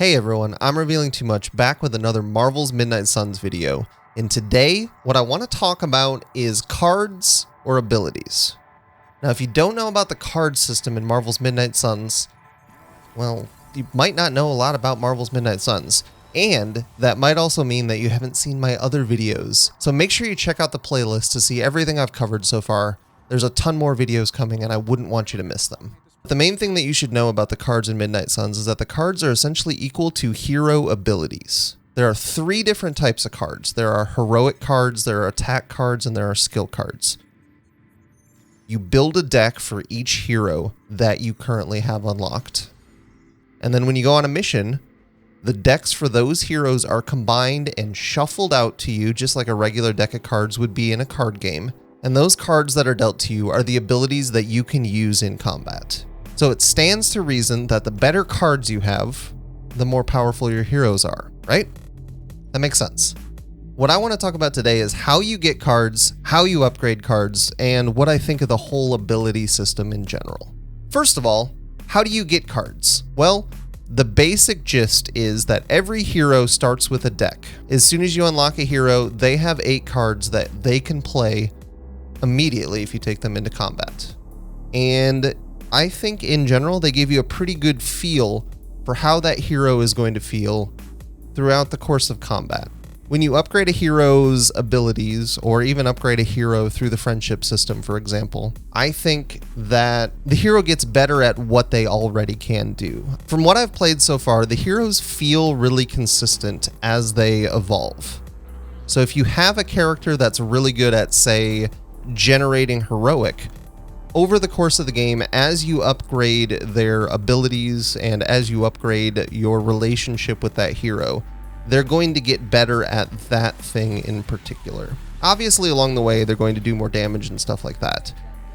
Hey everyone, I'm Revealing Too Much, back with another Marvel's Midnight Suns video. And today, what I want to talk about is cards or abilities. Now, if you don't know about the card system in Marvel's Midnight Suns, well, you might not know a lot about Marvel's Midnight Suns. And that might also mean that you haven't seen my other videos. So make sure you check out the playlist to see everything I've covered so far. There's a ton more videos coming and I wouldn't want you to miss them. The main thing that you should know about the cards in Midnight Suns is that the cards are essentially equal to hero abilities. There are three different types of cards. There are heroic cards, there are attack cards, and there are skill cards. You build a deck for each hero that you currently have unlocked. And then when you go on a mission, the decks for those heroes are combined and shuffled out to you just like a regular deck of cards would be in a card game. And those cards that are dealt to you are the abilities that you can use in combat. So it stands to reason that the better cards you have, the more powerful your heroes are, right? That makes sense. What I want to talk about today is how you get cards, how you upgrade cards, and what I think of the whole ability system in general. First of all, how do you get cards? Well, the basic gist is that every hero starts with a deck. As soon as you unlock a hero, they have 8 cards that they can play immediately if you take them into combat. And I think in general, they give you a pretty good feel for how that hero is going to feel throughout the course of combat. When you upgrade a hero's abilities, or even upgrade a hero through the friendship system, for example, I think that the hero gets better at what they already can do. From what I've played so far, the heroes feel really consistent as they evolve. So if you have a character that's really good at, say, generating heroic, over the course of the game, as you upgrade their abilities and as you upgrade your relationship with that hero, they're going to get better at that thing in particular. Obviously, along the way, they're going to do more damage and stuff like that.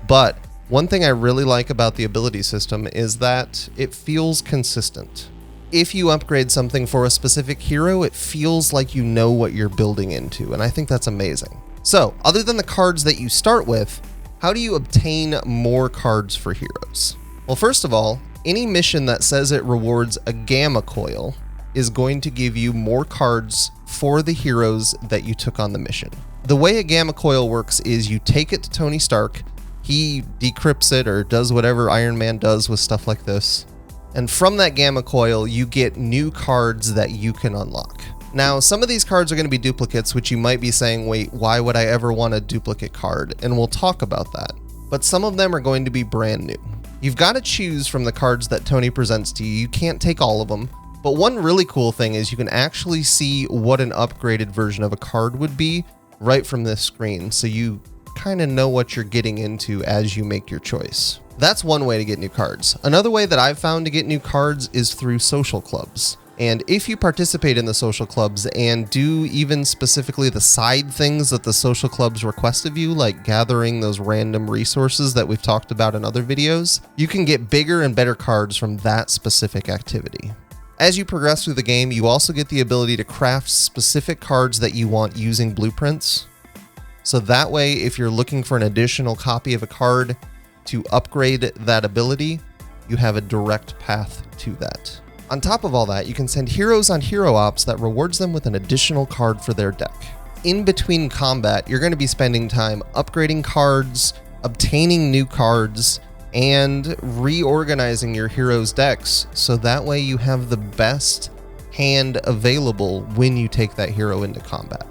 But one thing I really like about the ability system is that it feels consistent. If you upgrade something for a specific hero, it feels like you know what you're building into, and I think that's amazing. So, other than the cards that you start with, how do you obtain more cards for heroes? Well, first of all, any mission that says it rewards a gamma coil is going to give you more cards for the heroes that you took on the mission. The way a gamma coil works is you take it to Tony Stark, he decrypts it or does whatever Iron Man does with stuff like this, and from that gamma coil, you get new cards that you can unlock. Now, some of these cards are going to be duplicates, which you might be saying, wait, why would I ever want a duplicate card? And we'll talk about that. But some of them are going to be brand new. You've got to choose from the cards that Tony presents to you. You can't take all of them. But one really cool thing is you can actually see what an upgraded version of a card would be right from this screen. So you kind of know what you're getting into as you make your choice. That's one way to get new cards. Another way that I've found to get new cards is through social clubs. And if you participate in the social clubs and do even specifically the side things that the social clubs request of you, like gathering those random resources that we've talked about in other videos, you can get bigger and better cards from that specific activity. As you progress through the game, you also get the ability to craft specific cards that you want using blueprints. So that way, if you're looking for an additional copy of a card to upgrade that ability, you have a direct path to that. On top of all that, you can send heroes on hero ops that rewards them with an additional card for their deck. In between combat, you're going to be spending time upgrading cards, obtaining new cards, and reorganizing your heroes' decks so that way you have the best hand available when you take that hero into combat.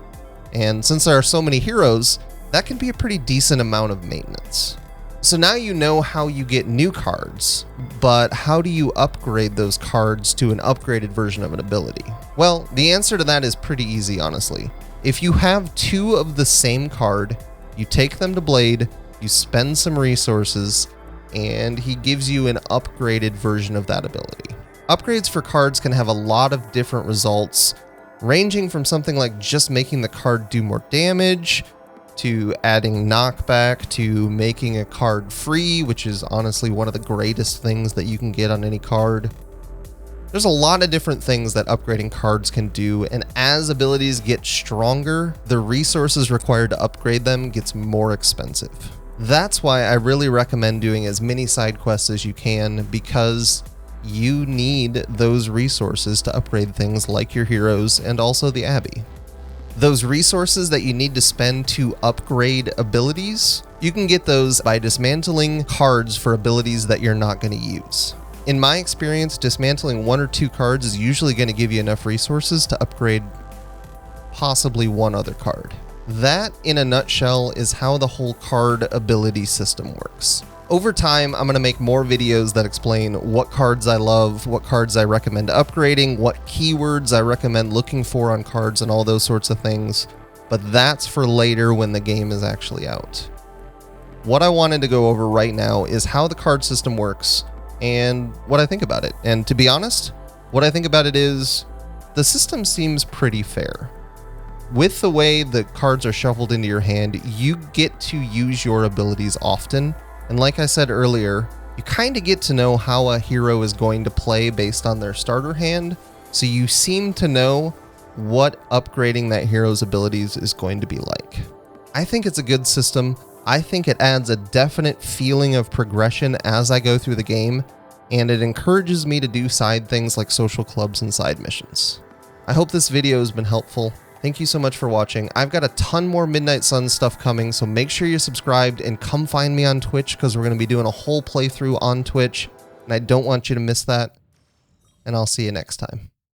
And since there are so many heroes, that can be a pretty decent amount of maintenance. So now you know how you get new cards, but how do you upgrade those cards to an upgraded version of an ability? Well, the answer to that is pretty easy, honestly. If you have 2 of the same card, you take them to Blade, you spend some resources, and he gives you an upgraded version of that ability. Upgrades for cards can have a lot of different results, ranging from something like just making the card do more damage, to adding knockback, to making a card free, which is honestly one of the greatest things that you can get on any card. There's a lot of different things that upgrading cards can do, and as abilities get stronger, the resources required to upgrade them gets more expensive. That's why I really recommend doing as many side quests as you can, because you need those resources to upgrade things like your heroes and also the Abbey. Those resources that you need to spend to upgrade abilities, you can get those by dismantling cards for abilities that you're not going to use. In my experience, dismantling 1 or 2 cards is usually going to give you enough resources to upgrade possibly 1 other card. That, in a nutshell, is how the whole card ability system works. Over time, I'm going to make more videos that explain what cards I love, what cards I recommend upgrading, what keywords I recommend looking for on cards, and all those sorts of things. But that's for later when the game is actually out. What I wanted to go over right now is how the card system works and what I think about it. And to be honest, what I think about it is the system seems pretty fair. With the way the cards are shuffled into your hand, you get to use your abilities often. And like I said earlier, you kind of get to know how a hero is going to play based on their starter hand, so you seem to know what upgrading that hero's abilities is going to be like. I think it's a good system. I think it adds a definite feeling of progression as I go through the game, and it encourages me to do side things like social clubs and side missions. I hope this video has been helpful. Thank you so much for watching. I've got a ton more Midnight Suns stuff coming, so make sure you're subscribed and come find me on Twitch because we're going to be doing a whole playthrough on Twitch, and I don't want you to miss that. And I'll see you next time.